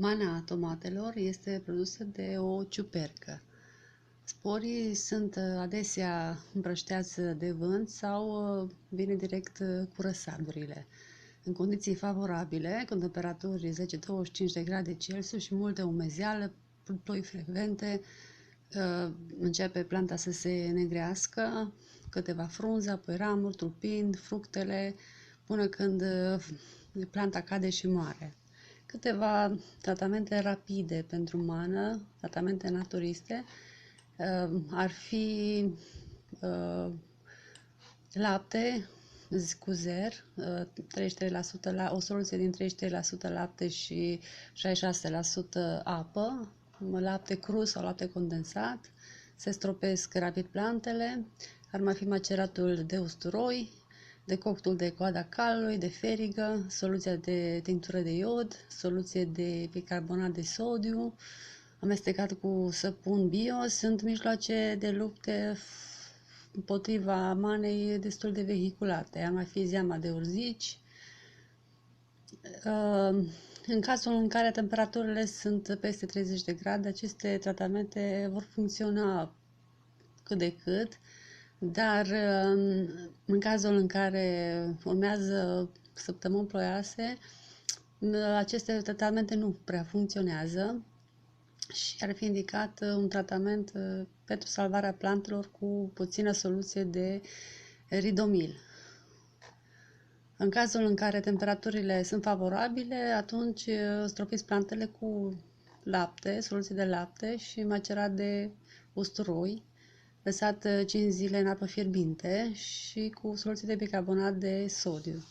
Mana tomatelor este produsă de o ciupercă. Sporii sunt adesea împrășteați de vânt sau vine direct cu răsadurile. În condiții favorabile, cu temperaturi 10-25 de grade Celsius și multă umezeală, ploi frecvente, începe planta să se negrească, câteva frunze, apoi ramuri, tulpind, fructele, până când planta cade și moare. Câteva tratamente rapide pentru mană, tratamente naturiste, ar fi lapte cu zer, 33% o soluție din 33% lapte și 66% apă, lapte cru sau lapte condensat, se stropesc rapid plantele, ar mai fi maceratul de usturoi, decoctul de coada calului, de ferigă, soluția de tinctură de iod, soluție de bicarbonat de sodiu, amestecat cu săpun bio. Sunt mijloace de lupte împotriva manei destul de vehiculate. Ar mai fi zeama de urzici. În cazul în care temperaturile sunt peste 30 de grade, aceste tratamente vor funcționa cât de cât, dar în cazul în care urmează săptămâni ploioase, aceste tratamente nu prea funcționează și ar fi indicat un tratament pentru salvarea plantelor cu puțină soluție de ridomil. În cazul în care temperaturile sunt favorabile, atunci stropiți plantele cu lapte, soluție de lapte și macerat de usturoi, lăsat 5 zile în apă fierbinte și cu soluție de bicarbonat de sodiu.